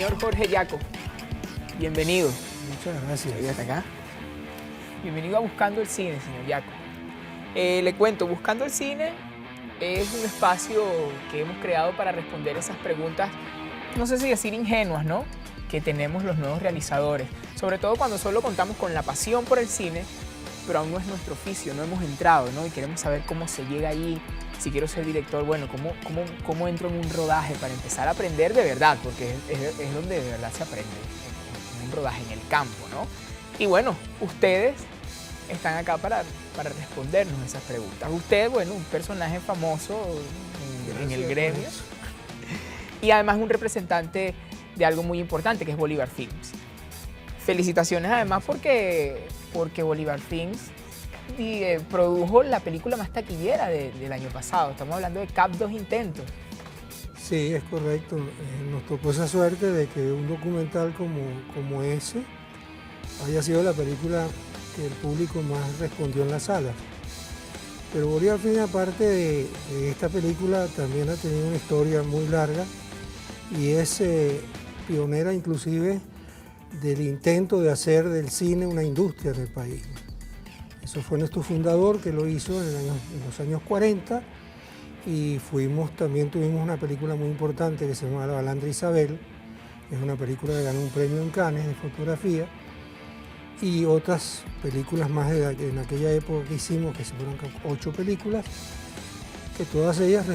Señor Jorge Yaco, bienvenido. Muchas gracias. Hasta acá. Bienvenido a Buscando el Cine, señor Yaco. Le cuento, Buscando el Cine es un espacio que hemos creado para responder esas preguntas, no sé si decir ingenuas, ¿no?, que tenemos los nuevos realizadores, sobre todo cuando solo contamos con la pasión por el cine, pero aún no es nuestro oficio, no hemos entrado, ¿no?, y queremos saber cómo se llega allí. Si quiero ser director, bueno, ¿cómo entro en un rodaje para empezar a aprender de verdad? Porque es donde de verdad se aprende, en un rodaje, en el campo, ¿no? Y bueno, ustedes están acá para respondernos esas preguntas. Usted, bueno, un personaje famoso en el gremio y además un representante de algo muy importante que es Bolívar Films. Felicitaciones además porque Bolívar Films produjo la película más taquillera del año pasado. Estamos hablando de Cap 2 Intentos. Sí, es correcto. Nos tocó esa suerte de que un documental como ese haya sido la película que el público más respondió en la sala. Pero Bolívar Films, aparte de esta película, también ha tenido una historia muy larga y es pionera inclusive del intento de hacer del cine una industria en el país. Eso fue nuestro fundador que lo hizo en los años 40 y también tuvimos una película muy importante que se llama La Balandra Isabel, es una película que ganó un premio en Cannes de fotografía, y otras películas más en aquella época que hicimos, que se fueron 8 películas, que todas ellas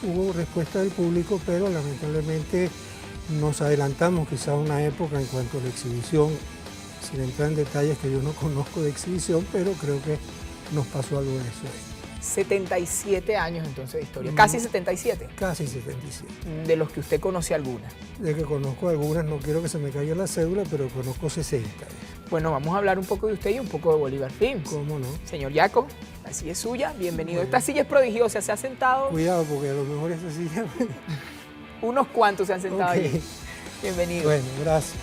hubo respuesta del público, pero lamentablemente nos adelantamos quizá a una época en cuanto a la exhibición, sin entrar en detalles que yo no conozco de exhibición, pero creo que nos pasó algo de eso ahí. 77 años entonces de historia, casi 77. Casi 77. De los que usted conoce algunas. De que conozco algunas, no quiero que se me caiga la cédula, pero conozco 60. Bueno, vamos a hablar un poco de usted y un poco de Bolívar Films. ¿Cómo no? Señor Yaco, la silla es suya, bienvenido. Bueno. Esta silla es prodigiosa, se ha sentado. Cuidado, porque a lo mejor esa silla... Unos cuantos se han sentado allí. Bienvenido. Bueno, gracias.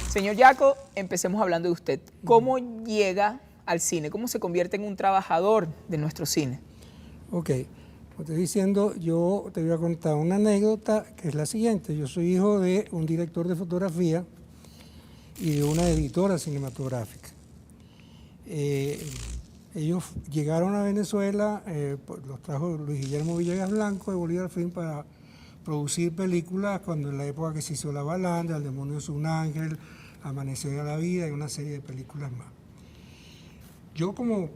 Señor Yaco, empecemos hablando de usted. ¿Cómo llega al cine? ¿Cómo se convierte en un trabajador de nuestro cine? Ok, como te estoy diciendo, yo te voy a contar una anécdota que es la siguiente. Yo soy hijo de un director de fotografía y de una editora cinematográfica. Ellos llegaron a Venezuela, los trajo Luis Guillermo Villegas Blanco de Bolívar Film para producir películas cuando en la época que se hizo La Balandra, El demonio es un ángel, Amanecer a la vida y una serie de películas más. Yo como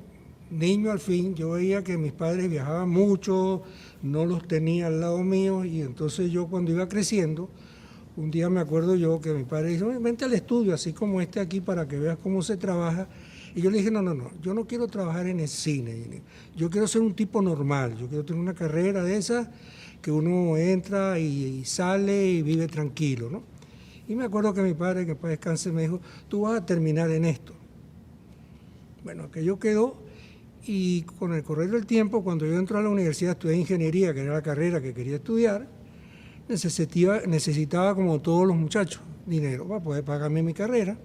niño al fin, yo veía que mis padres viajaban mucho, no los tenía al lado mío y entonces yo cuando iba creciendo, un día me acuerdo yo que mi padre dijo, vente al estudio así como este aquí para que veas cómo se trabaja. Y yo le dije, no, yo no quiero trabajar en el cine, yo quiero ser un tipo normal, yo quiero tener una carrera de esas que uno entra y sale y vive tranquilo, ¿no? Y me acuerdo que mi padre, que para descanse, me dijo, tú vas a terminar en esto. Bueno, aquello quedó y con el correr del tiempo, cuando yo entré a la universidad, estudié ingeniería, que era la carrera que quería estudiar, necesitaba como todos los muchachos, dinero para poder pagarme mi carrera.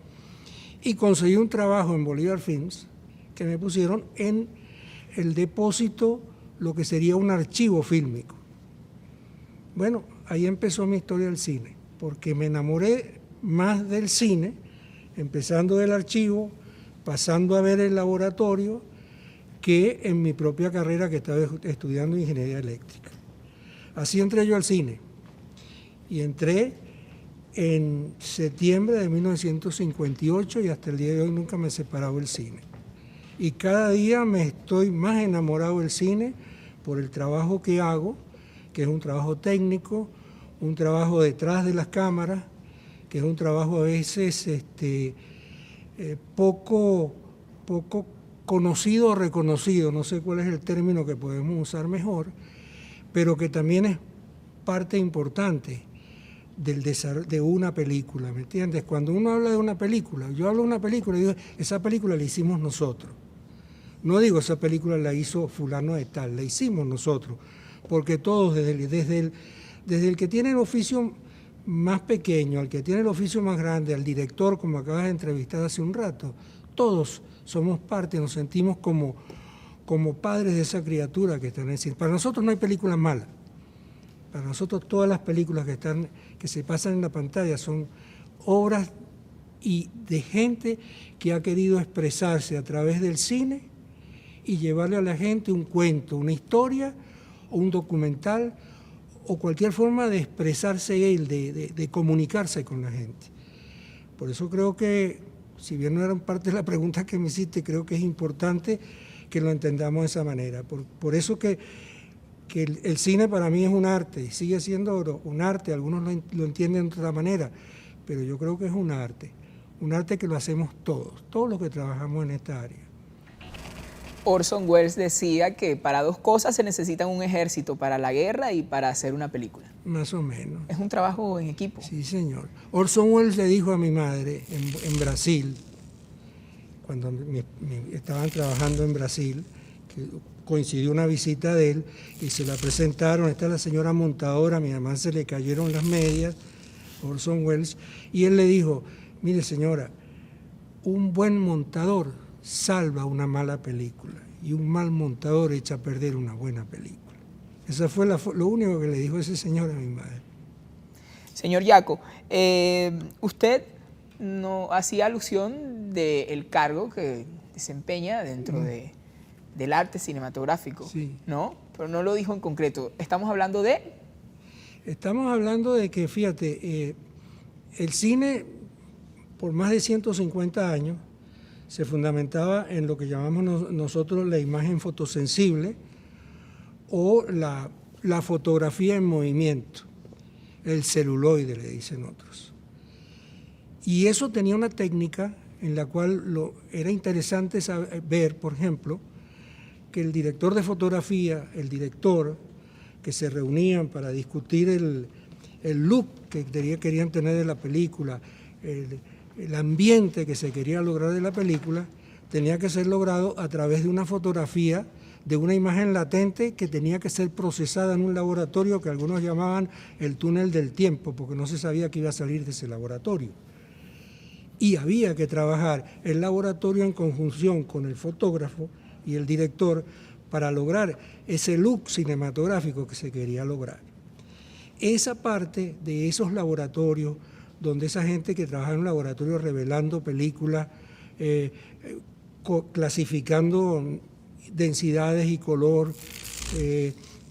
Y conseguí un trabajo en Bolívar Films que me pusieron en el depósito, lo que sería un archivo fílmico. Bueno, ahí empezó mi historia del cine, porque me enamoré más del cine, empezando del archivo, pasando a ver el laboratorio, que en mi propia carrera que estaba estudiando ingeniería eléctrica. Así entré yo al cine y entré en septiembre de 1958 y hasta el día de hoy nunca me he separado del cine. Y cada día me estoy más enamorado del cine por el trabajo que hago, que es un trabajo técnico, un trabajo detrás de las cámaras, que es un trabajo a veces poco conocido o reconocido, no sé cuál es el término que podemos usar mejor, pero que también es parte importante del desarrollo de una película, ¿me entiendes? Cuando uno habla de una película, yo hablo de una película y digo, esa película la hicimos nosotros. No digo esa película la hizo fulano de tal, la hicimos nosotros, porque todos, desde el que tiene el oficio más pequeño, al que tiene el oficio más grande, al director, como acabas de entrevistar hace un rato, todos somos parte, nos sentimos como como padres de esa criatura que está en el cine. Para nosotros no hay películas malas. Para nosotros todas las películas que se pasan en la pantalla son obras y de gente que ha querido expresarse a través del cine y llevarle a la gente un cuento, una historia o un documental o cualquier forma de expresarse él, de comunicarse con la gente. Por eso creo que, si bien no eran parte de la pregunta que me hiciste, creo que es importante que lo entendamos de esa manera. Por eso que el cine para mí es un arte, y sigue siendo un arte, algunos lo entienden de otra manera, pero yo creo que es un arte que lo hacemos todos los que trabajamos en esta área. Orson Welles decía que para dos cosas se necesita un ejército, para la guerra y para hacer una película. Más o menos. Es un trabajo en equipo. Sí, señor. Orson Welles le dijo a mi madre en Brasil, cuando estaban trabajando en Brasil, que coincidió una visita de él y se la presentaron, está la señora montadora, a mi mamá se le cayeron las medias, Orson Welles, y él le dijo, mire señora, un buen montador salva una mala película y un mal montador echa a perder una buena película. Eso fue lo único que le dijo ese señor a mi madre. Señor Giaco, usted no hacía alusión del cargo que desempeña dentro del arte cinematográfico, sí, ¿no? Pero no lo dijo en concreto. ¿Estamos hablando de...? Estamos hablando de que, fíjate, el cine por más de 150 años se fundamentaba en lo que llamamos nosotros la imagen fotosensible o la fotografía en movimiento, el celuloide le dicen otros. Y eso tenía una técnica en la cual era interesante ver, por ejemplo, que el director de fotografía, el director, que se reunían para discutir el look que querían tener de la película, el ambiente que se quería lograr de la película, tenía que ser logrado a través de una fotografía, de una imagen latente que tenía que ser procesada en un laboratorio que algunos llamaban el túnel del tiempo, porque no se sabía qué iba a salir de ese laboratorio. Y había que trabajar el laboratorio en conjunción con el fotógrafo y el director para lograr ese look cinematográfico que se quería lograr. Esa parte de esos laboratorios, donde esa gente que trabaja en un laboratorio revelando películas, clasificando densidades y color,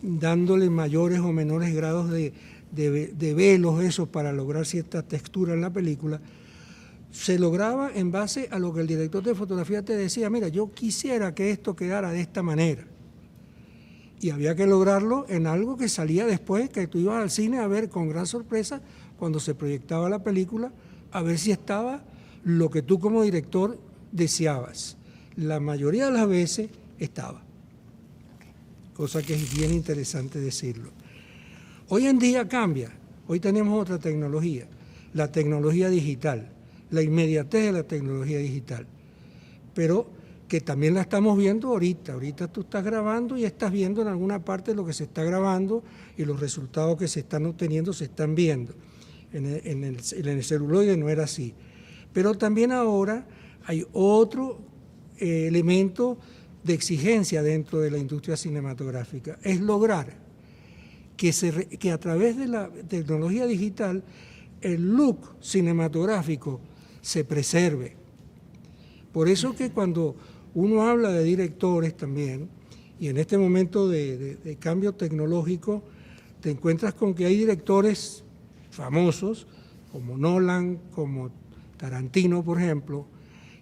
dándole mayores o menores grados de velos esos para lograr cierta textura en la película, se lograba en base a lo que el director de fotografía te decía, mira, yo quisiera que esto quedara de esta manera. Y había que lograrlo en algo que salía después, que tú ibas al cine a ver con gran sorpresa, cuando se proyectaba la película, a ver si estaba lo que tú como director deseabas. La mayoría de las veces estaba, cosa que es bien interesante decirlo. Hoy en día cambia, hoy tenemos otra tecnología, la tecnología digital, la inmediatez de la tecnología digital, pero que también la estamos viendo ahorita. Ahorita tú estás grabando y estás viendo en alguna parte lo que se está grabando y los resultados que se están obteniendo se están viendo. En el celuloide no era así. Pero también ahora hay otro elemento de exigencia dentro de la industria cinematográfica, es lograr que a través de la tecnología digital el look cinematográfico se preserve. Por eso que cuando uno habla de directores también, y en este momento de cambio tecnológico, te encuentras con que hay directores famosos, como Nolan, como Tarantino, por ejemplo,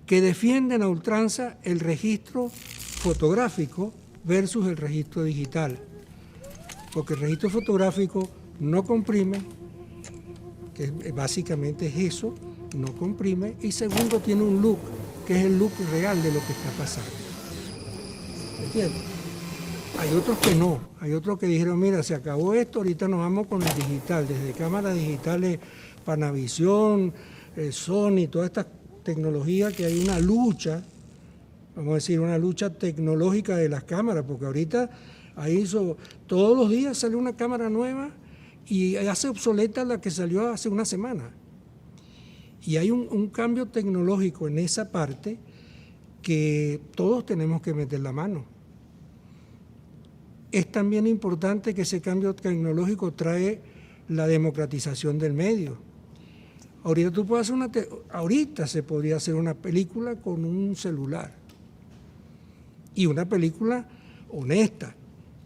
que defienden a ultranza el registro fotográfico versus el registro digital. Porque el registro fotográfico no comprime, que básicamente es eso, no comprime, y segundo tiene un look, que es el look real de lo que está pasando. ¿Entiendes? Hay otros que no, hay otros que dijeron, mira, se acabó esto, ahorita nos vamos con el digital, desde cámaras digitales, Panavision, Sony, todas estas tecnologías, que hay una lucha, vamos a decir, una lucha tecnológica de las cámaras, porque ahorita todos los días sale una cámara nueva y hace obsoleta la que salió hace una semana. Y hay un cambio tecnológico en esa parte que todos tenemos que meter la mano. es también importante que ese cambio tecnológico trae la democratización del medio. Ahorita se podría hacer una película con un celular, y una película honesta,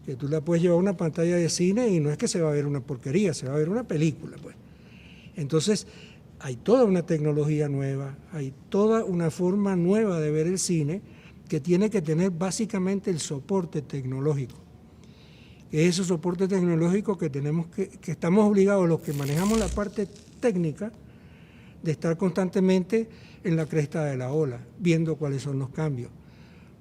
que tú la puedes llevar a una pantalla de cine y no es que se va a ver una porquería, se va a ver una película, pues. Entonces, hay toda una tecnología nueva, hay toda una forma nueva de ver el cine que tiene que tener básicamente el soporte tecnológico. Es ese soporte tecnológico que estamos obligados, los que manejamos la parte técnica, de estar constantemente en la cresta de la ola, viendo cuáles son los cambios.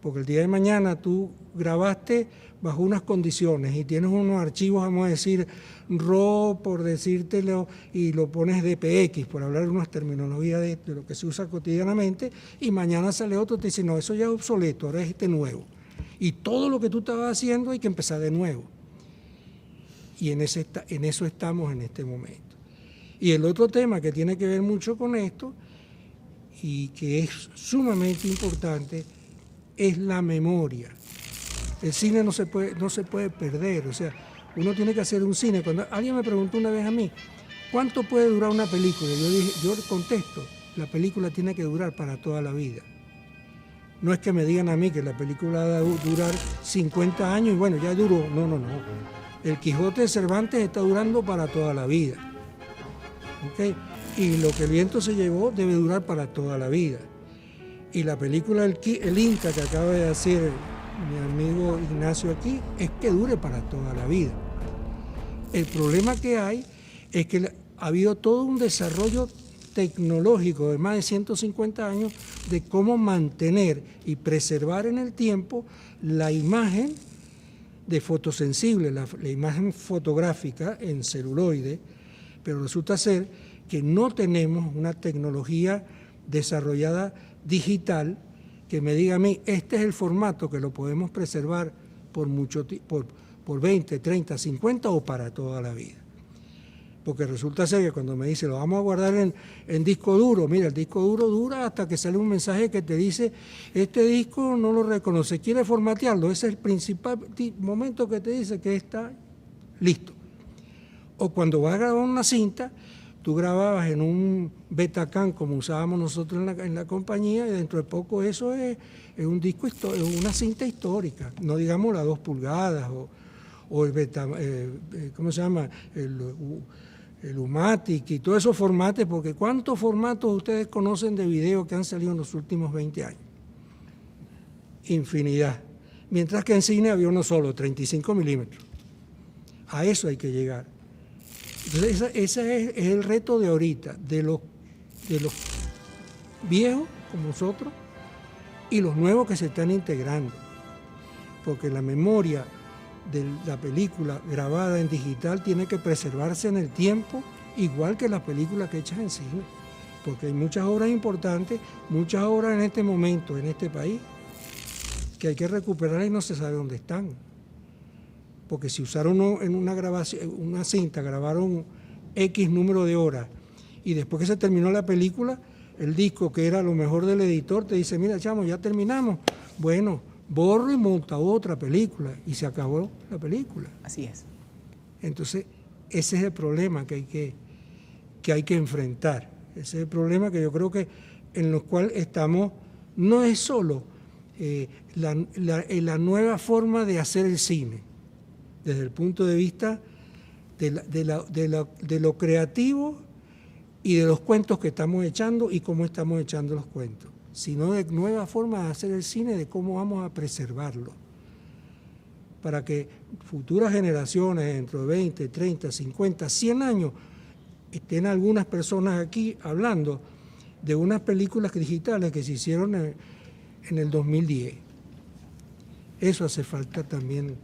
Porque el día de mañana tú grabaste bajo unas condiciones y tienes unos archivos, vamos a decir, RAW, por decírtelo, y lo pones DPX, por hablar de unas terminologías de lo que se usa cotidianamente, y mañana sale otro y te dice, no, eso ya es obsoleto, ahora es este nuevo. Y todo lo que tú estabas haciendo hay que empezar de nuevo. Y en eso estamos en este momento. Y el otro tema que tiene que ver mucho con esto, y que es sumamente importante, es la memoria. El cine no se puede perder, o sea, uno tiene que hacer un cine. Cuando alguien me preguntó una vez a mí, ¿cuánto puede durar una película? Yo contesto, la película tiene que durar para toda la vida. No es que me digan a mí que la película va a durar 50 años y bueno, ya duró. No. El Quijote de Cervantes está durando para toda la vida. ¿Okay? Y lo que el viento se llevó debe durar para toda la vida. Y la película El Inca que acaba de hacer mi amigo Ignacio aquí es que dure para toda la vida. El problema que hay es que ha habido todo un desarrollo tecnológico de más de 150 años de cómo mantener y preservar en el tiempo la imagen de fotosensible, la imagen fotográfica en celuloide, pero resulta ser que no tenemos una tecnología desarrollada digital que me diga a mí, este es el formato que lo podemos preservar por 20, 30, 50 o para toda la vida. Porque resulta ser que cuando me dice, lo vamos a guardar en disco duro, mira, el disco duro dura hasta que sale un mensaje que te dice, este disco no lo reconoce, quiere formatearlo, ese es el principal momento que te dice que está listo. O cuando vas a grabar una cinta, tú grababas en un Betacam como usábamos nosotros en la compañía y dentro de poco eso es un disco histórico, una cinta histórica, no digamos las 2 pulgadas o el ¿cómo se llama? El Umatic y todos esos formatos, porque ¿cuántos formatos ustedes conocen de video que han salido en los últimos 20 años? Infinidad. Mientras que en cine había uno solo, 35 milímetros. A eso hay que llegar. Entonces ese es el reto de ahorita, de los viejos como nosotros y los nuevos que se están integrando. Porque la memoria de la película grabada en digital tiene que preservarse en el tiempo, igual que las películas que hechas en cine. Porque hay muchas obras importantes, muchas obras en este momento, en este país, que hay que recuperar y no se sabe dónde están. Porque si usaron en una grabación, una cinta, grabaron X número de horas y después que se terminó la película, el disco que era lo mejor del editor te dice, mira chamo, ya terminamos. Bueno, borro y monta otra película y se acabó la película. Así es. Entonces, ese es el problema que hay que enfrentar. Ese es el problema que yo creo que en los cuales estamos, no es solo la nueva forma de hacer el cine, desde el punto de vista de lo creativo y de los cuentos que estamos echando y cómo estamos echando los cuentos, sino de nueva forma de hacer el cine, de cómo vamos a preservarlo, para que futuras generaciones, dentro de 20, 30, 50, 100 años, estén algunas personas aquí hablando de unas películas digitales que se hicieron en el 2010. Eso hace falta también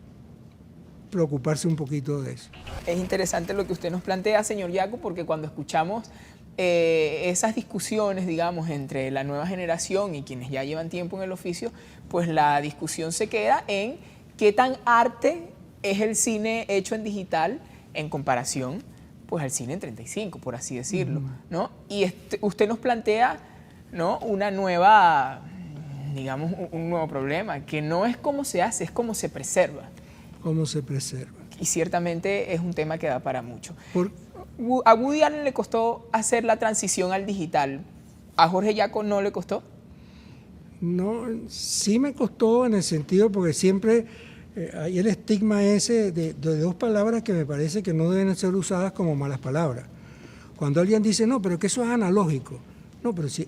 preocuparse un poquito de eso. Es interesante lo que usted nos plantea, señor Yaco, porque cuando escuchamos esas discusiones, digamos, entre la nueva generación y quienes ya llevan tiempo en el oficio, pues la discusión se queda en qué tan arte es el cine hecho en digital en comparación pues al cine en 35, por así decirlo, ¿no? Y usted nos plantea, ¿no?, una nueva, digamos, un nuevo problema, que no es cómo se hace, es cómo se preserva. cómo se preserva. Y ciertamente es un tema que da para mucho. Por, A Woody Allen le costó hacer la transición al digital. ¿A Jorge Llacko no le costó? No, sí me costó en el sentido porque siempre hay el estigma ese de dos palabras que me parece que no deben ser usadas como malas palabras. Cuando alguien dice, no, pero que eso es analógico. No, pero sí,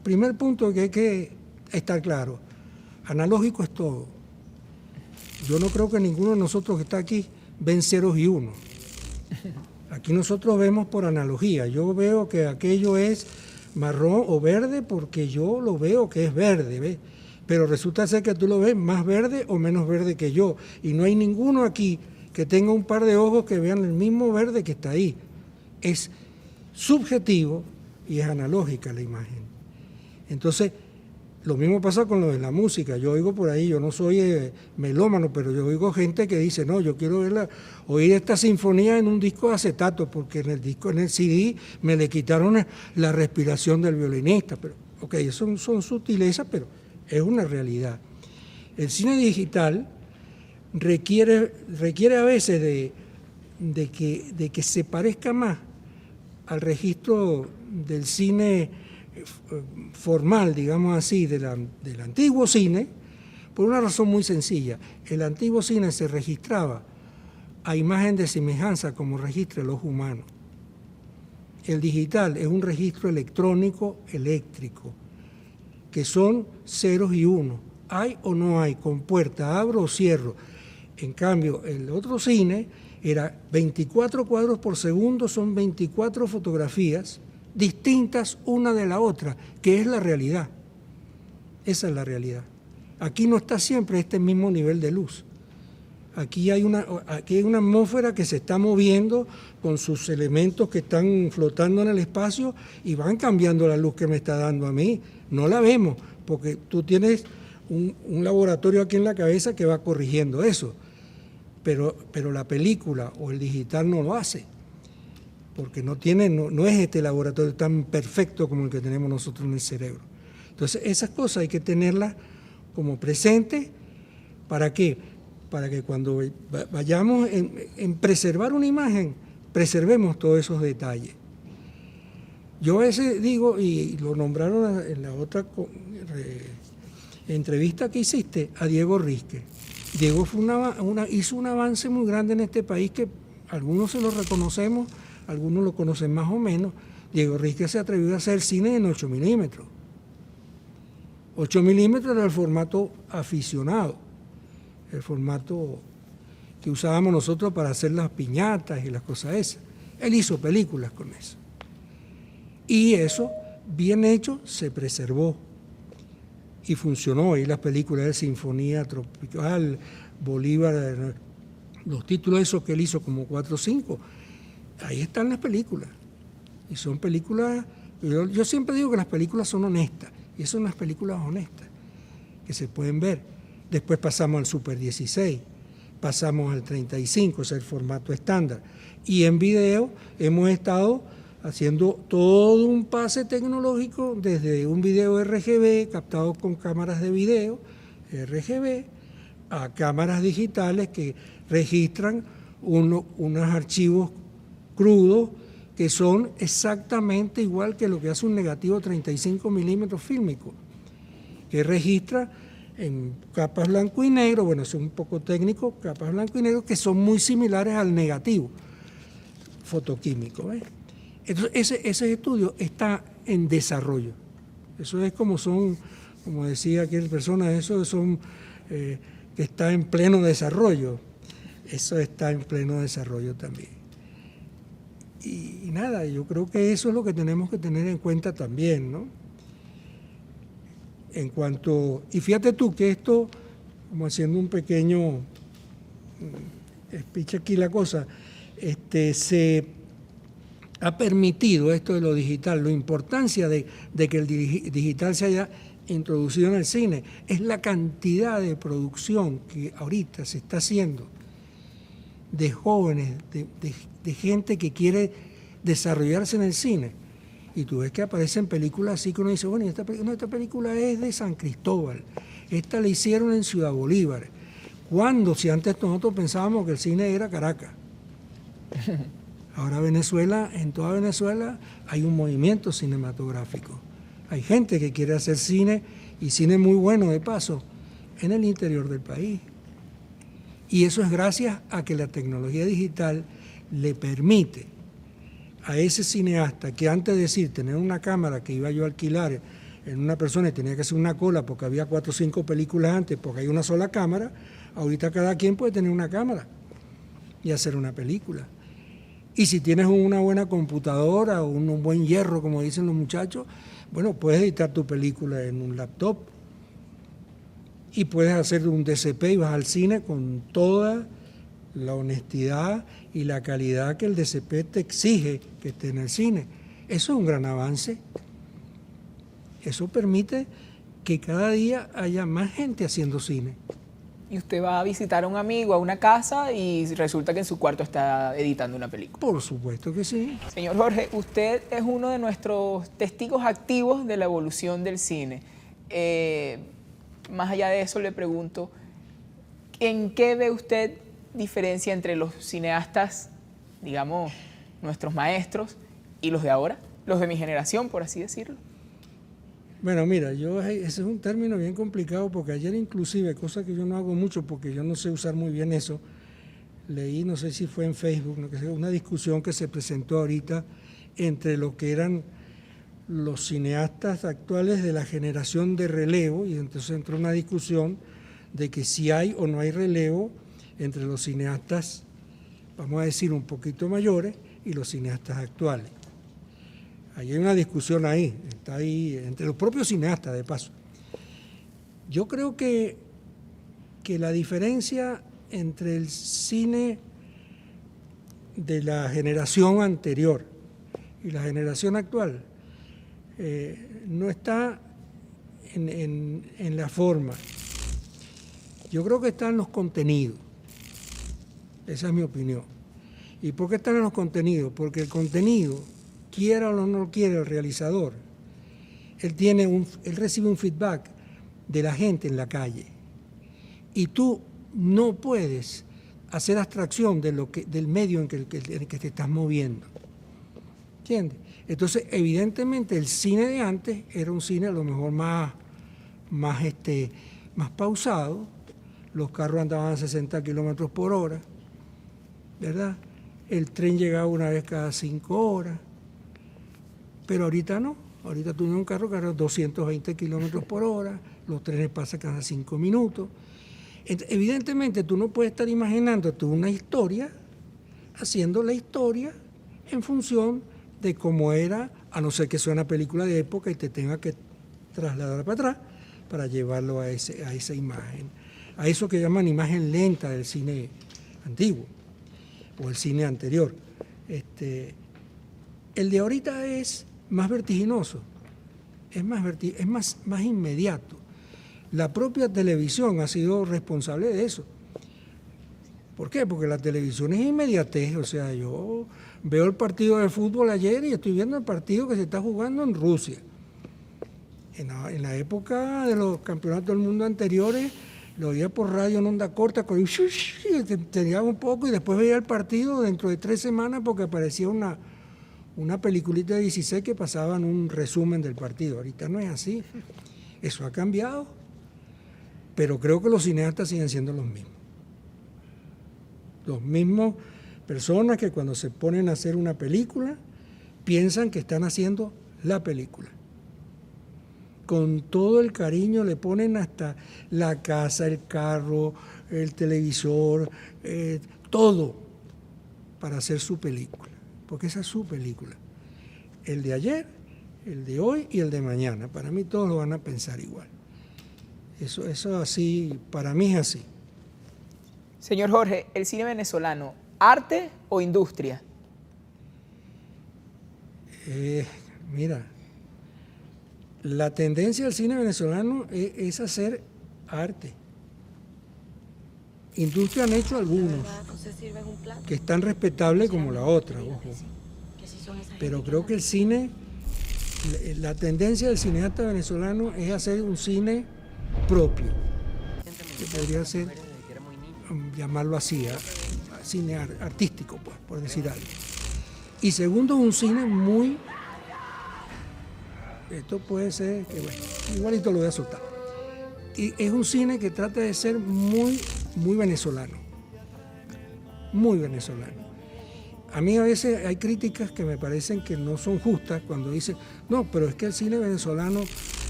primer punto que hay que estar claro, analógico es todo. Yo no creo que ninguno de nosotros que está aquí ven ceros y unos. Aquí nosotros vemos por analogía. Yo veo que aquello es marrón o verde porque yo lo veo que es verde, ¿ves? Pero resulta ser que tú lo ves más verde o menos verde que yo. Y no hay ninguno aquí que tenga un par de ojos que vean el mismo verde que está ahí. Es subjetivo y es analógica la imagen. Entonces, lo mismo pasa con lo de la música. Yo oigo por ahí, yo no soy melómano, pero yo oigo gente que dice, no, yo quiero oír esta sinfonía en un disco de acetato, porque en el CD me le quitaron la respiración del violinista. Pero, ok, eso son sutilezas, pero es una realidad. El cine digital requiere a veces de que se parezca más al registro del cine formal, digamos así, del antiguo cine, por una razón muy sencilla. El antiguo cine se registraba a imagen de semejanza como registra el ojo humano. El digital es un registro electrónico eléctrico, que son ceros y unos. Hay o no hay, compuerta, abro o cierro. En cambio, el otro cine era 24 cuadros por segundo, son 24 fotografías distintas una de la otra, que es la realidad. Esa es la realidad. Aquí no está siempre este mismo nivel de luz. Aquí hay una atmósfera que se está moviendo con sus elementos que están flotando en el espacio y van cambiando la luz que me está dando a mí. No la vemos, porque tú tienes un laboratorio aquí en la cabeza que va corrigiendo eso. Pero la película o el digital no lo hace, porque no es este laboratorio tan perfecto como el que tenemos nosotros en el cerebro. Entonces, esas cosas hay que tenerlas como presentes. ¿Para qué? Para que cuando vayamos en preservar una imagen, preservemos todos esos detalles. Yo a veces digo, y lo nombraron en la otra entrevista que hiciste, a Diego Risque. Diego hizo un avance muy grande en este país que algunos se lo reconocemos, algunos lo conocen más o menos. Diego Risque se atrevió a hacer cine en 8 milímetros. 8 milímetros era el formato aficionado, el formato que usábamos nosotros para hacer las piñatas y las cosas esas. Él hizo películas con eso. Y eso, bien hecho, se preservó y funcionó. Y las películas de Sinfonía Tropical, Bolívar, los títulos esos que él hizo, como 4 o 5, ahí están las películas. Y son películas, yo siempre digo que las películas son honestas, y son unas películas honestas, que se pueden ver. Después pasamos al Super 16, pasamos al 35, es el formato estándar. Y en video hemos estado haciendo todo un pase tecnológico desde un video RGB captado con cámaras de video RGB a cámaras digitales que registran unos archivos crudos que son exactamente igual que lo que hace un negativo 35 milímetros fílmico, que registra en capas blanco y negro, bueno, eso es un poco técnico, capas blanco y negro que son muy similares al negativo fotoquímico, ¿ves? Entonces, ese estudio está en desarrollo. Eso es como decía aquella persona, eso son que está en pleno desarrollo. Eso está en pleno desarrollo también. Y nada, yo creo que eso es lo que tenemos que tener en cuenta también, ¿no? Y fíjate tú que esto, como haciendo un pequeño speech aquí la cosa, se ha permitido esto de lo digital, la importancia de que el digital se haya introducido en el cine, es la cantidad de producción que ahorita se está haciendo de jóvenes, de gente que quiere desarrollarse en el cine. Y tú ves que aparecen películas así que uno dice, bueno, esta película es de San Cristóbal, esta la hicieron en Ciudad Bolívar. ¿Cuándo? Si antes nosotros pensábamos que el cine era Caracas. Ahora Venezuela, en toda Venezuela hay un movimiento cinematográfico. Hay gente que quiere hacer cine, y cine muy bueno de paso, en el interior del país. Y eso es gracias a que la tecnología digital le permite a ese cineasta que antes de decir tener una cámara que iba yo a alquilar en una persona y tenía que hacer una cola porque había 4 o 5 películas antes, porque hay una sola cámara, ahorita cada quien puede tener una cámara y hacer una película. Y si tienes una buena computadora o un buen hierro, como dicen los muchachos, bueno, puedes editar tu película en un laptop y puedes hacer un DCP y vas al cine con toda la honestidad y la calidad que el DCP te exige que esté en el cine. Eso es un gran avance. Eso permite que cada día haya más gente haciendo cine. Y usted va a visitar a un amigo a una casa y resulta que en su cuarto está editando una película. Por supuesto que sí. Señor Jorge, usted es uno de nuestros testigos activos de la evolución del cine. Más allá de eso le pregunto, ¿en qué ve usted diferencia entre los cineastas, digamos, nuestros maestros, y los de ahora, los de mi generación, por así decirlo? Bueno, mira, ese es un término bien complicado porque ayer inclusive, cosa que yo no hago mucho porque yo no sé usar muy bien eso, leí, no sé si fue en Facebook, una discusión que se presentó ahorita entre lo que eran los cineastas actuales de la generación de relevo, y entonces entró una discusión de que si hay o no hay relevo entre los cineastas, vamos a decir, un poquito mayores y los cineastas actuales. Ahí hay una discusión está ahí entre los propios cineastas, de paso. Yo creo que la diferencia entre el cine de la generación anterior y la generación actual no está en la forma. Yo creo que está en los contenidos. Esa es mi opinión. ¿Y por qué están en los contenidos? Porque el contenido, quiera o no lo quiera el realizador, él recibe un feedback de la gente en la calle. Y tú no puedes hacer abstracción del medio en que te estás moviendo. ¿Entiendes? Entonces, evidentemente, el cine de antes era un cine a lo mejor más pausado. Los carros andaban a 60 kilómetros por hora, ¿verdad? El tren llegaba una vez cada 5 horas. Pero ahorita no. Ahorita tú tienes un carro que anda a 220 kilómetros por hora, los trenes pasan cada 5 minutos. Entonces, evidentemente, tú no puedes estar imaginándote una historia, haciendo la historia en función de cómo era, a no ser que sea una película de época y te tenga que trasladar para atrás para llevarlo a esa imagen, a eso que llaman imagen lenta del cine antiguo o el cine anterior. El de ahorita es más vertiginoso, es más inmediato. La propia televisión ha sido responsable de eso. ¿Por qué? Porque la televisión es inmediatez. O sea, yo veo el partido de fútbol ayer y estoy viendo el partido que se está jugando en Rusia. En la época de los campeonatos del mundo anteriores, lo oía por radio en onda corta, te llegaba un poco y después veía el partido dentro de 3 semanas porque aparecía una peliculita de 16 que pasaban un resumen del partido. Ahorita no es así. Eso ha cambiado. Pero creo que los cineastas siguen siendo los mismos. Los mismos personas que cuando se ponen a hacer una película piensan que están haciendo la película. Con todo el cariño le ponen hasta la casa, el carro, el televisor, todo para hacer su película. Porque esa es su película. El de ayer, el de hoy y el de mañana. Para mí todos lo van a pensar igual. Eso así, para mí es así. Señor Jorge, ¿el cine venezolano, arte o industria? Mira, la tendencia del cine venezolano es hacer arte. Industria han hecho algunos, que es tan respetable como la otra, ojo. Pero creo que el cine, la tendencia del cineasta venezolano es hacer un cine propio, que podría ser llamarlo así, a cine artístico, pues, por decir algo. Y segundo, un cine muy, esto puede ser, que bueno, igualito lo voy a soltar. Y es un cine que trata de ser muy, muy venezolano. Muy venezolano. A mí a veces hay críticas que me parecen que no son justas cuando dicen, no, pero es que el cine venezolano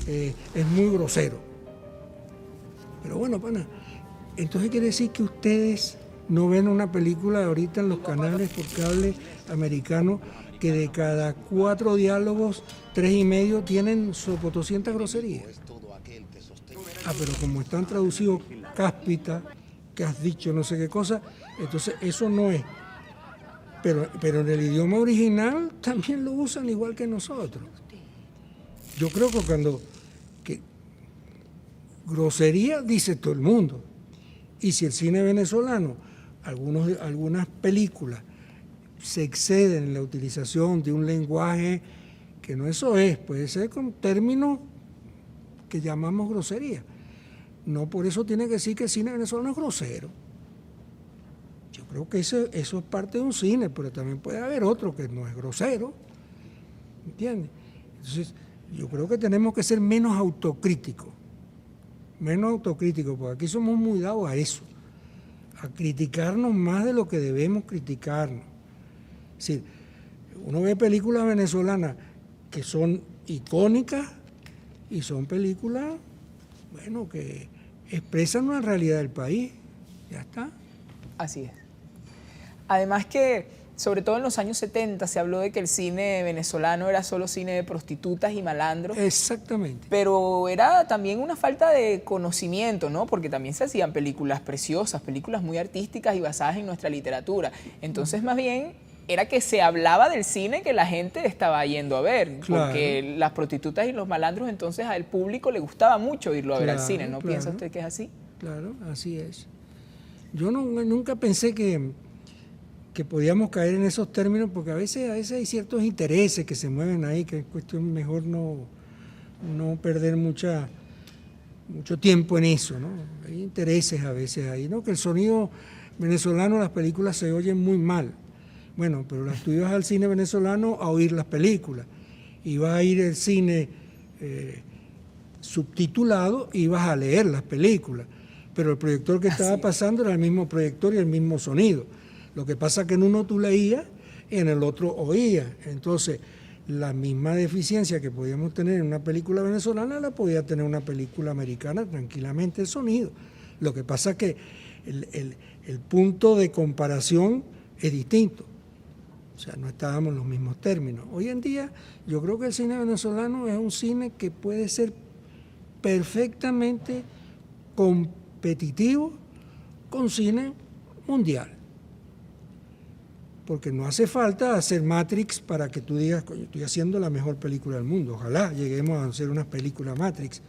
es muy grosero. Pero bueno, pana, entonces quiere decir que ustedes no ven una película ahorita en los canales por cable americanos que de cada 4 diálogos, 3,5 tienen sobre 200 groserías. Ah, pero como están traducidos cáspita, que has dicho no sé qué cosa, entonces eso no es. Pero en el idioma original también lo usan igual que nosotros. Yo creo que grosería dice todo el mundo. Y si el cine venezolano, algunas películas se exceden en la utilización de un lenguaje que no eso es, puede ser con términos que llamamos grosería. No por eso tiene que decir que el cine venezolano es grosero. Yo creo que eso es parte de un cine, pero también puede haber otro que no es grosero, ¿entiendes? Entonces, yo creo que tenemos que ser menos autocríticos, porque aquí somos muy dados a eso, a criticarnos más de lo que debemos criticarnos. Es decir, uno ve películas venezolanas que son icónicas y son películas, bueno, que expresan una realidad del país, ya está. Así es. Además que, sobre todo en los años 70, se habló de que el cine venezolano era solo cine de prostitutas y malandros. Exactamente. Pero era también una falta de conocimiento, ¿no? Porque también se hacían películas preciosas, películas muy artísticas y basadas en nuestra literatura. Entonces, más bien, era que se hablaba del cine que la gente estaba yendo a ver. Claro. Porque las prostitutas y los malandros, entonces, al público le gustaba mucho irlo a ver al cine. ¿No piensa usted que es así? Claro, así es. Yo nunca pensé que podíamos caer en esos términos, porque a veces hay ciertos intereses que se mueven ahí, que es cuestión mejor no perder mucho tiempo en eso, ¿no? Hay intereses a veces ahí, ¿no? Que el sonido venezolano, las películas se oyen muy mal. Bueno, pero tú ibas al cine venezolano a oír las películas, y vas a ir al cine subtitulado y vas a leer las películas. Pero el proyector que estaba pasando era el mismo proyector y el mismo sonido. Lo que pasa es que en uno tú leías y en el otro oías. Entonces, la misma deficiencia que podíamos tener en una película venezolana la podía tener una película americana tranquilamente el sonido. Lo que pasa es que el punto de comparación es distinto. O sea, no estábamos en los mismos términos. Hoy en día, yo creo que el cine venezolano es un cine que puede ser perfectamente competitivo con cine mundial. Porque no hace falta hacer Matrix para que tú digas, coño, estoy haciendo la mejor película del mundo. Ojalá lleguemos a hacer una película Matrix.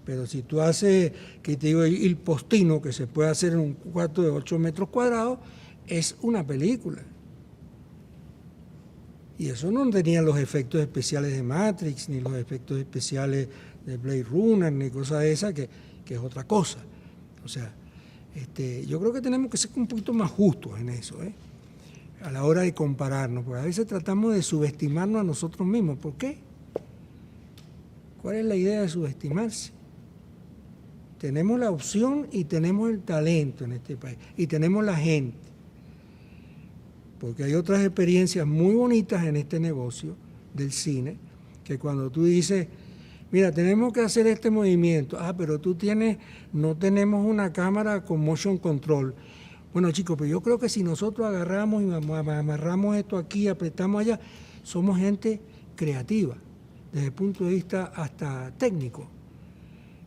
Pero si tú haces, que te digo, El Postino, que se puede hacer en un cuarto de 8 metros cuadrados, es una película. Y eso no tenía los efectos especiales de Matrix, ni los efectos especiales de Blade Runner, ni cosas de esas, que es otra cosa. O sea, yo creo que tenemos que ser un poquito más justos en eso, a la hora de compararnos, porque a veces tratamos de subestimarnos a nosotros mismos. ¿Por qué? ¿Cuál es la idea de subestimarse? Tenemos la opción y tenemos el talento en este país, y tenemos la gente, porque hay otras experiencias muy bonitas en este negocio del cine, que cuando tú dices, mira, tenemos que hacer este movimiento, pero no tenemos una cámara con motion control. Bueno, chicos, pero yo creo que si nosotros agarramos y amarramos esto aquí, apretamos allá, somos gente creativa, desde el punto de vista hasta técnico.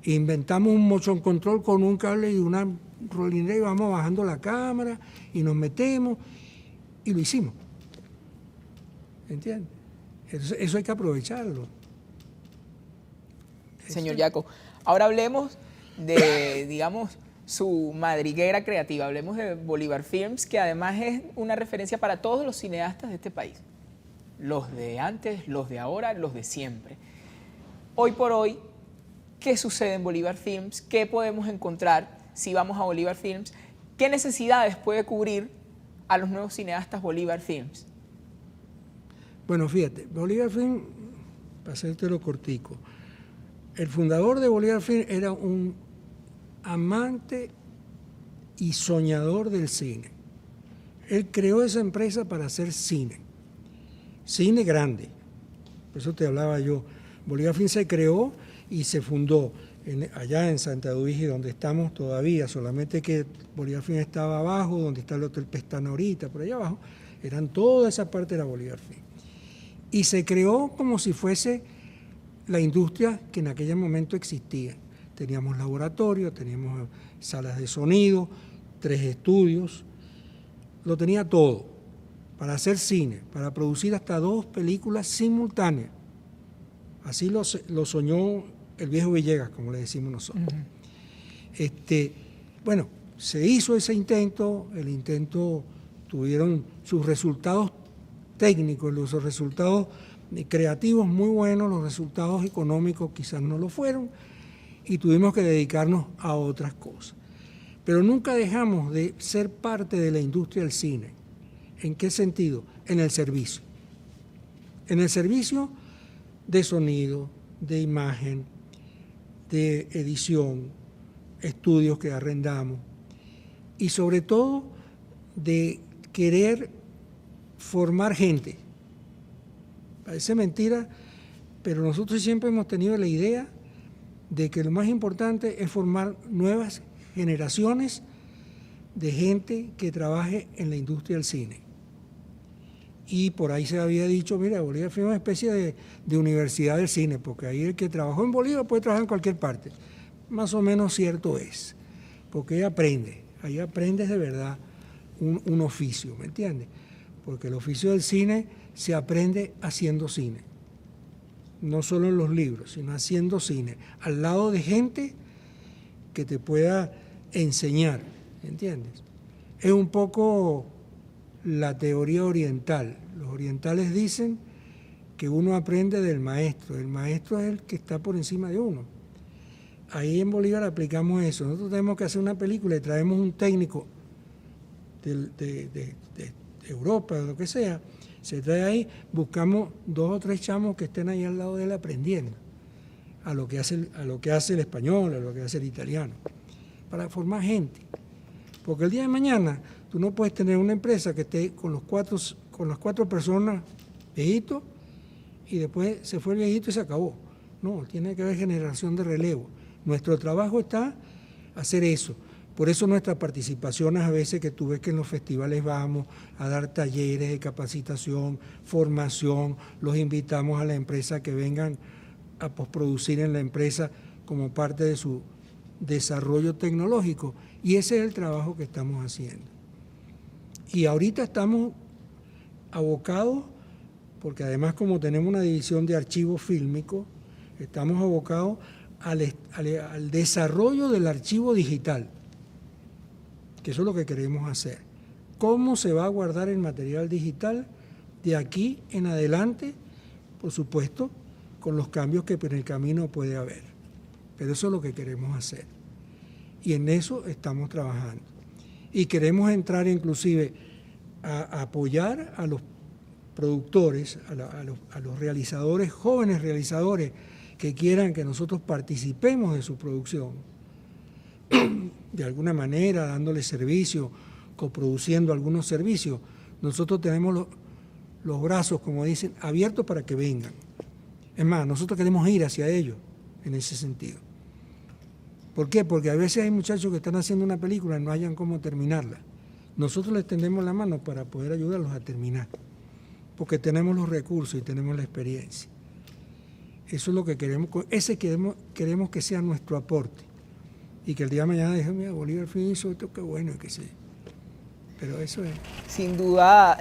Inventamos un motion control con un cable y una rolinera y vamos bajando la cámara y nos metemos y lo hicimos. ¿Entiendes? Eso hay que aprovecharlo. Señor Yaco, ahora hablemos de, digamos, su madriguera creativa. Hablemos de Bolívar Films, que además es una referencia para todos los cineastas de este país. Los de antes, los de ahora, los de siempre. Hoy por hoy, ¿qué sucede en Bolívar Films? ¿Qué podemos encontrar si vamos a Bolívar Films? ¿Qué necesidades puede cubrir a los nuevos cineastas Bolívar Films? Bueno, fíjate, Bolívar Film, para hacértelo cortico, el fundador de Bolívar Film era un amante y soñador del cine. Él creó esa empresa para hacer cine grande. Por eso te hablaba yo. Bolívar Film se creó y se fundó allá en Santa Eduvige, donde estamos todavía, solamente que Bolívar Film estaba abajo, donde está el Hotel Pestana ahorita, por allá abajo, toda esa parte era Bolívar Film. Y se creó como si fuese la industria que en aquel momento existía. Teníamos laboratorios, teníamos salas de sonido, 3 estudios, lo tenía todo para hacer cine, para producir hasta 2 películas simultáneas. Así lo soñó el viejo Villegas, como le decimos nosotros. Bueno, se hizo ese intento, el intento tuvieron sus resultados técnicos, los resultados creativos muy buenos, los resultados económicos quizás no lo fueron, y tuvimos que dedicarnos a otras cosas. Pero nunca dejamos de ser parte de la industria del cine. ¿En qué sentido? En el servicio. En el servicio de sonido, de imagen, de edición, estudios que arrendamos, y sobre todo de querer formar gente. Parece mentira, pero nosotros siempre hemos tenido la idea de que lo más importante es formar nuevas generaciones de gente que trabaje en la industria del cine. Y por ahí se había dicho, mira, Bolívar fue una especie de universidad del cine, porque ahí el que trabajó en Bolívar puede trabajar en cualquier parte. Más o menos cierto es, porque ahí aprendes de verdad un oficio, ¿me entiendes? Porque el oficio del cine se aprende haciendo cine, no solo en los libros, sino haciendo cine, al lado de gente que te pueda enseñar, ¿entiendes? Es un poco la teoría oriental. Los orientales dicen que uno aprende del maestro, el maestro es el que está por encima de uno. Ahí en Bolívar aplicamos eso. Nosotros tenemos que hacer una película y traemos un técnico de Europa, de lo que sea, se trae ahí, buscamos 2 o 3 chamos que estén ahí al lado de él aprendiendo a lo que hace el español, a lo que hace el italiano, para formar gente. Porque el día de mañana tú no puedes tener una empresa que esté con las 4 personas viejitos y después se fue el viejito y se acabó. No, tiene que haber generación de relevo. Nuestro trabajo está hacer eso. Por eso nuestras participaciones a veces que tú ves que en los festivales vamos a dar talleres de capacitación, formación, los invitamos a la empresa que vengan a posproducir en la empresa como parte de su desarrollo tecnológico. Y ese es el trabajo que estamos haciendo. Y ahorita estamos abocados, porque además como tenemos una división de archivos fílmicos, estamos abocados al desarrollo del archivo digital, que eso es lo que queremos hacer. ¿Cómo se va a guardar el material digital de aquí en adelante? Por supuesto, con los cambios que en el camino puede haber. Pero eso es lo que queremos hacer. Y en eso estamos trabajando. Y queremos entrar inclusive a apoyar a los productores, a los realizadores, jóvenes realizadores que quieran que nosotros participemos de su producción, de alguna manera dándoles servicio, coproduciendo algunos servicios. Nosotros tenemos los brazos, como dicen, abiertos para que vengan. Es más, nosotros queremos ir hacia ellos en ese sentido. ¿Por qué? Porque a veces hay muchachos que están haciendo una película y no hayan cómo terminarla. Nosotros les tendemos la mano para poder ayudarlos a terminar, porque tenemos los recursos y tenemos la experiencia. Eso es lo que queremos, queremos que sea nuestro aporte. Y que el día de mañana digan, mira, Bolívar Film hizo esto, qué bueno, que sí. Pero eso es. Sin duda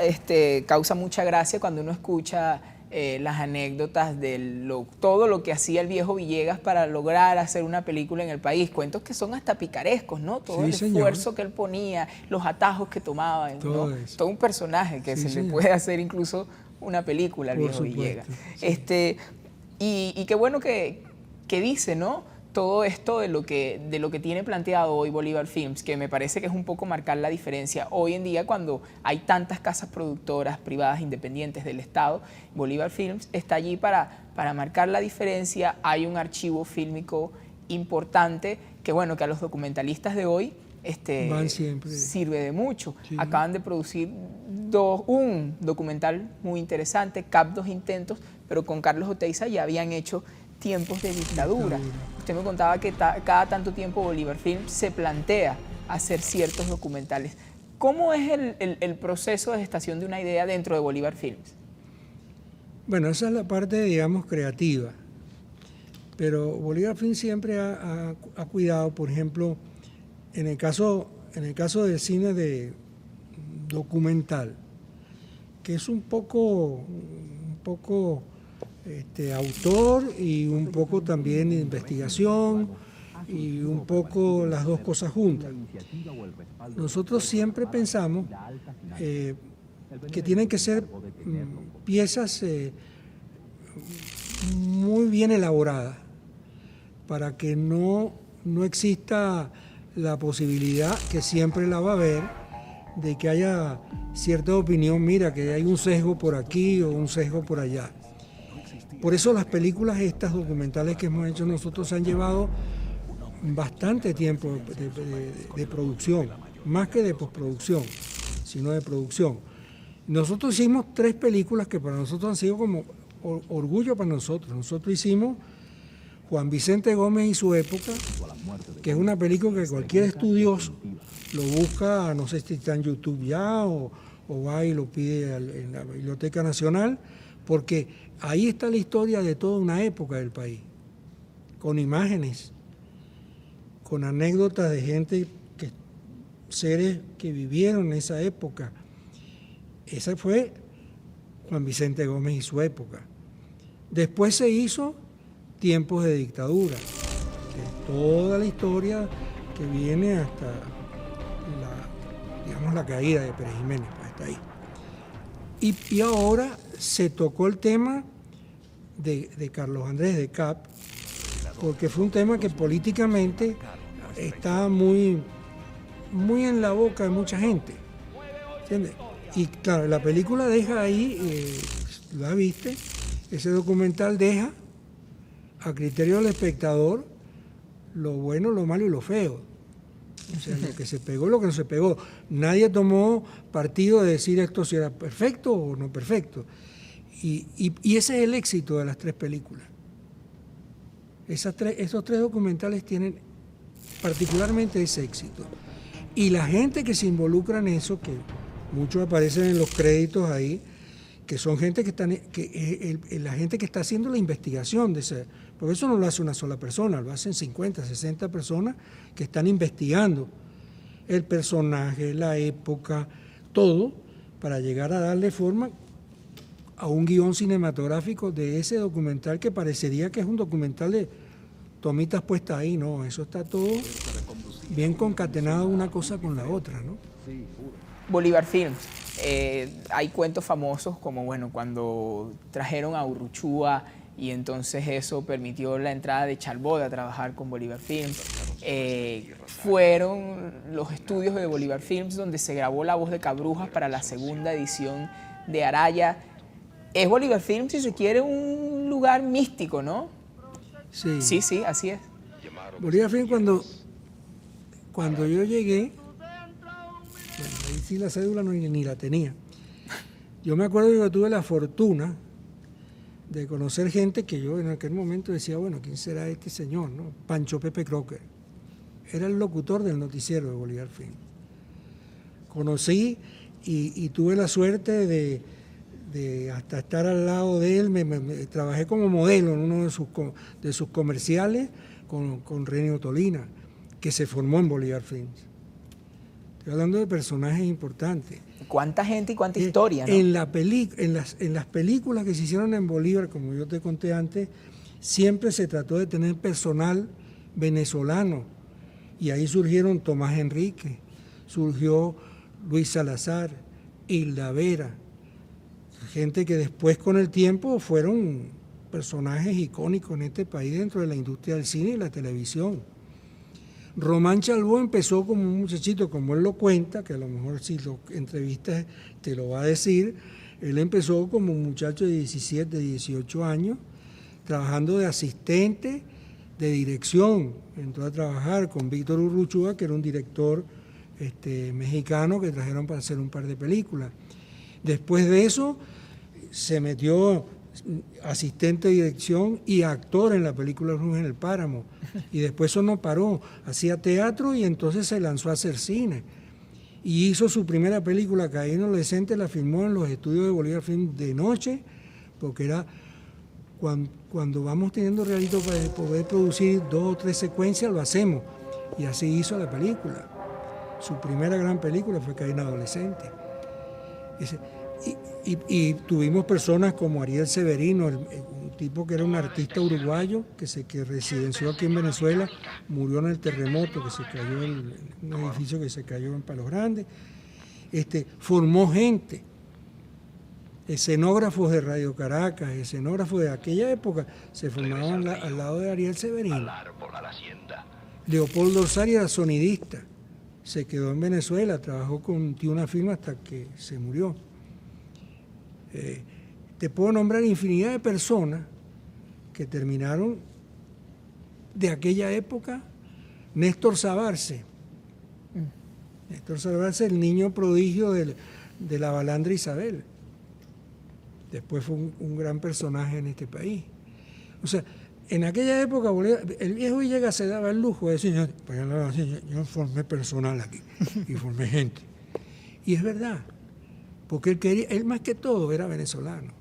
causa mucha gracia cuando uno escucha las anécdotas de todo lo que hacía el viejo Villegas para lograr hacer una película en el país. Cuentos que son hasta picarescos, ¿no? Todo el esfuerzo que él ponía, los atajos que tomaba, ¿no? Todo un personaje que se le puede hacer incluso una película al viejo Villegas. Y qué bueno que dice, ¿no? todo esto de lo que tiene planteado hoy Bolívar Films, que me parece que es un poco marcar la diferencia. Hoy en día, cuando hay tantas casas productoras privadas independientes del Estado, Bolívar Films está allí para marcar la diferencia. Hay un archivo fílmico importante que, bueno, que a los documentalistas de hoy sirve de mucho. Sí. Acaban de producir un documental muy interesante, Cap 2 Intentos, pero con Carlos Oteiza ya habían hecho Tiempos de Dictadura. Usted me contaba que cada tanto tiempo Bolívar Films se plantea hacer ciertos documentales. ¿Cómo es el proceso de gestación de una idea dentro de Bolívar Films? Bueno, esa es la parte, digamos, creativa. Pero Bolívar Films siempre ha cuidado, por ejemplo, en el caso del cine de documental, que es un poco autor y un poco también investigación y un poco las dos cosas juntas. Nosotros siempre pensamos que tienen que ser piezas muy bien elaboradas para que no exista la posibilidad, que siempre la va a haber, de que haya cierta opinión, mira, que hay un sesgo por aquí o un sesgo por allá. Por eso las películas estas documentales que hemos hecho nosotros han llevado bastante tiempo de producción, más que de postproducción, sino de producción. Nosotros hicimos 3 películas que para nosotros han sido como orgullo para nosotros. Nosotros hicimos Juan Vicente Gómez y su época, que es una película que cualquier estudioso lo busca, no sé si está en YouTube ya o va y lo pide en la Biblioteca Nacional, porque ahí está la historia de toda una época del país, con imágenes, con anécdotas de gente, seres que vivieron en esa época. Esa fue Juan Vicente Gómez y su época. Después se hizo Tiempos de Dictadura, que es toda la historia que viene hasta la caída de Pérez Jiménez, hasta ahí. Y ahora se tocó el tema de Carlos Andrés de Cap, porque fue un tema que políticamente está muy en la boca de mucha gente, ¿entiendes? Y claro, la película deja ahí, ¿la viste? Ese documental deja a criterio del espectador lo bueno, lo malo y lo feo. O sea, lo que se pegó y lo que no se pegó. Nadie tomó partido de decir esto si era perfecto o no perfecto. Y ese es el éxito de las 3 películas. Esos 3 documentales tienen particularmente ese éxito. Y la gente que se involucra en eso, que muchos aparecen en los créditos ahí, que son gente la gente que está haciendo la investigación de ese, porque eso no lo hace una sola persona, lo hacen 50, 60 personas que están investigando el personaje, la época, todo, para llegar a darle forma a un guión cinematográfico de ese documental que parecería que es un documental de tomitas puestas ahí. No, eso está todo bien concatenado una cosa con la otra, ¿no? Bolívar Films. Hay cuentos famosos como, bueno, cuando trajeron a Urruchúa y entonces eso permitió la entrada de Chalbot a trabajar con Bolívar Films. Fueron los estudios de Bolívar Films donde se grabó La Voz de Cabrujas para la segunda edición de Araya. Es Bolívar Films, si se quiere, un lugar místico, ¿no? Sí. Sí, así es. Bolívar Films, cuando yo llegué, bueno, ahí sí la cédula ni la tenía. Yo me acuerdo que yo tuve la fortuna de conocer gente que yo en aquel momento decía, bueno, ¿quién será este señor, no? Pancho Pepe Crocker. Era el locutor del noticiero de Bolívar Films. Conocí y tuve la suerte de hasta estar al lado de él. Trabajé como modelo en uno de sus comerciales con Renio Tolina, que se formó en Bolívar Films. Estoy hablando de personajes importantes. ¿Cuánta gente y cuánta historia, no? En las películas que se hicieron en Bolívar, como yo te conté antes, siempre se trató de tener personal venezolano. Y ahí surgieron Tomás Enrique, surgió Luis Salazar, Hilda Vera, gente que después con el tiempo fueron personajes icónicos en este país dentro de la industria del cine y la televisión. Román Chalbaud empezó como un muchachito, como él lo cuenta, que a lo mejor si lo entrevistas te lo va a decir. Él empezó como un muchacho de 17, 18 años, trabajando de asistente de dirección. Entró a trabajar con Víctor Urruchúa, que era un director mexicano que trajeron para hacer un par de películas. Después de eso se metió asistente de dirección y actor en la película Brujas en el Páramo. Y después eso no paró, hacía teatro y entonces se lanzó a hacer cine. Y hizo su primera película, Caín Adolescente, la filmó en los estudios de Bolívar Film de noche, porque era cuando vamos teniendo realito para poder producir 2 o 3 secuencias, lo hacemos. Y así hizo la película. Su primera gran película fue Caín Adolescente. Y tuvimos personas como Ariel Severino, un tipo que era un artista uruguayo que residenció aquí en Venezuela, murió en el terremoto, que se cayó en un edificio que se cayó en Palos Grandes. Formó gente, escenógrafos de Radio Caracas, escenógrafos de aquella época, se formaban al lado de Ariel Severino. Leopoldo Orsari era sonidista, se quedó en Venezuela, trabajó con Tiuna Film hasta que se murió. Te puedo nombrar infinidad de personas que terminaron de aquella época. Néstor Sabarce. Néstor Sabarce, el niño prodigio de la Balandra Isabel. Después fue un gran personaje en este país. O sea, en aquella época el viejo Villegas se daba el lujo de decir, yo formé personal aquí y formé gente. Y es verdad. Porque él más que todo era venezolano.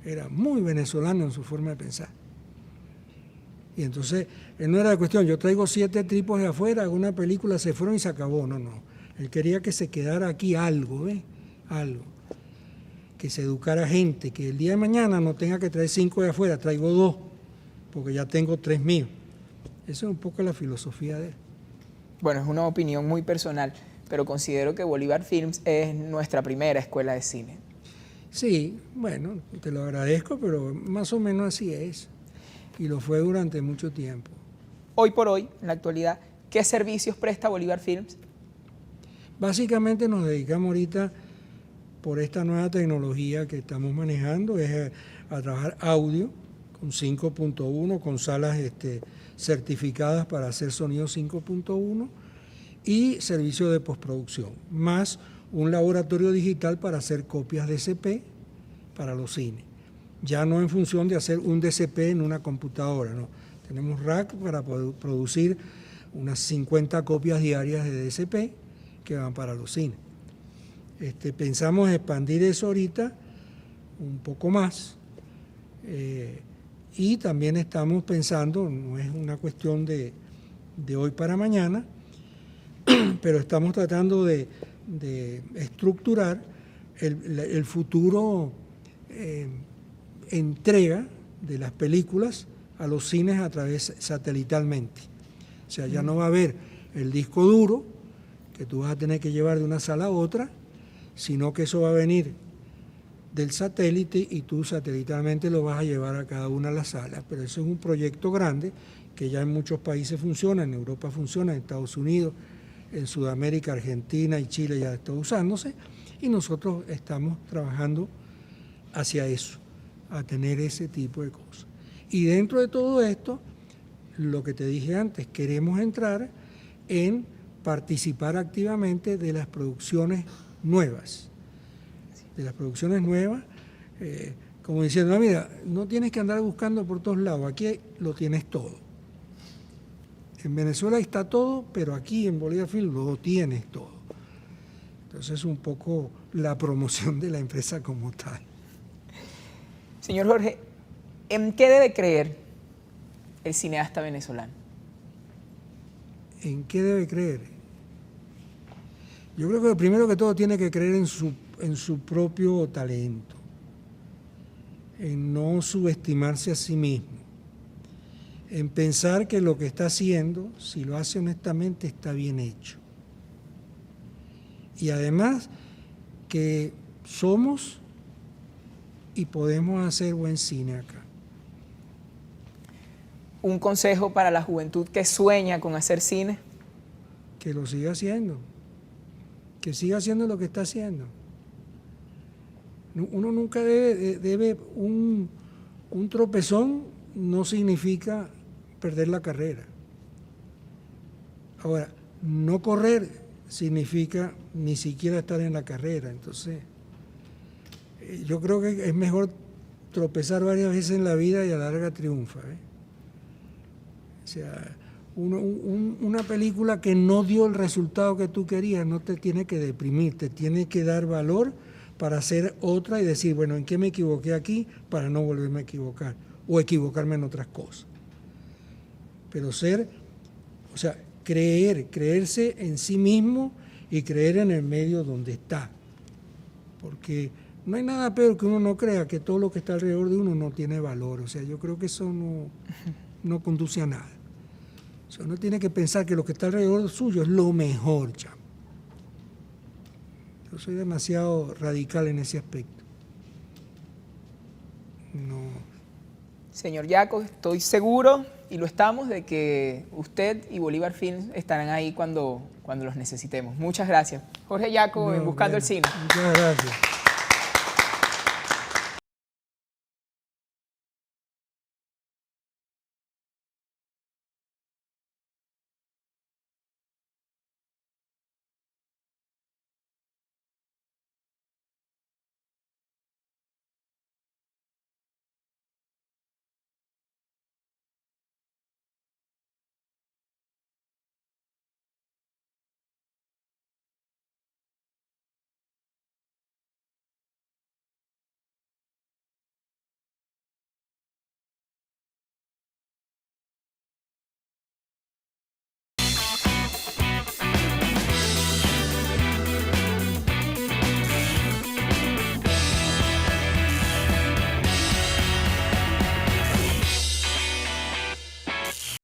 Era muy venezolano en su forma de pensar. Y entonces, él no era de cuestión, yo traigo 7 tipos de afuera, hago una película, se fueron y se acabó. No. Él quería que se quedara aquí algo, ¿ves? Algo. Que se educara gente, que el día de mañana no tenga que traer 5 de afuera, traigo 2, porque ya tengo 3 míos. Esa es un poco la filosofía de él. Bueno, es una opinión muy personal, pero considero que Bolívar Films es nuestra primera escuela de cine. Sí, bueno, te lo agradezco, pero más o menos así es. Y lo fue durante mucho tiempo. Hoy por hoy, en la actualidad, ¿qué servicios presta Bolívar Films? Básicamente nos dedicamos ahorita, por esta nueva tecnología que estamos manejando, es a trabajar audio con 5.1, con salas certificadas para hacer sonido 5.1 y servicio de postproducción, más un laboratorio digital para hacer copias DCP para los cines. Ya no en función de hacer un DCP en una computadora, no. Tenemos rack para poder producir unas 50 copias diarias de DCP que van para los cines. Pensamos expandir eso ahorita un poco más y también estamos pensando, no es una cuestión de hoy para mañana, pero estamos tratando de estructurar el futuro entrega de las películas a los cines a través satelitalmente. O sea, ya no va a haber el disco duro que tú vas a tener que llevar de una sala a otra, sino que eso va a venir del satélite y tú satelitalmente lo vas a llevar a cada una de las salas. Pero eso es un proyecto grande que ya en muchos países funciona, en Europa funciona, en Estados Unidos, en Sudamérica, Argentina y Chile ya está usándose, y nosotros estamos trabajando hacia eso, a tener ese tipo de cosas. Y dentro de todo esto, lo que te dije antes, queremos entrar en participar activamente de las producciones nuevas. Como diciendo, mira, no tienes que andar buscando por todos lados, aquí lo tienes todo. En Venezuela está todo, pero aquí en Bolívar Film lo tienes todo. Entonces es un poco la promoción de la empresa como tal. Señor Jorge, ¿en qué debe creer el cineasta venezolano? ¿En qué debe creer? Yo creo que primero que todo tiene que creer en su propio talento, en no subestimarse a sí mismo, en pensar que lo que está haciendo, si lo hace honestamente, está bien hecho. Y además que somos y podemos hacer buen cine acá. Un consejo para la juventud que sueña con hacer cine. Que lo siga haciendo, que siga haciendo lo que está haciendo. Uno nunca debe un tropezón no significa perder la carrera. Ahora, no correr significa ni siquiera estar en la carrera. Entonces, yo creo que es mejor tropezar varias veces en la vida y a la larga triunfa, ¿eh? O sea, una película que no dio el resultado que tú querías no te tiene que deprimir, te tiene que dar valor para hacer otra y decir, bueno, ¿en qué me equivoqué aquí para no volverme a equivocar? O equivocarme en otras cosas. Pero creerse en sí mismo y creer en el medio donde está. Porque no hay nada peor que uno no crea que todo lo que está alrededor de uno no tiene valor. O sea, yo creo que eso no conduce a nada. O sea, uno tiene que pensar que lo que está alrededor suyo es lo mejor, chamo. Yo soy demasiado radical en ese aspecto. No. Señor Yaco, estoy seguro, y lo estamos, de que usted y Bolívar Films estarán ahí cuando los necesitemos. Muchas gracias. Jorge Yaco, en Buscando el Cine. Muchas gracias.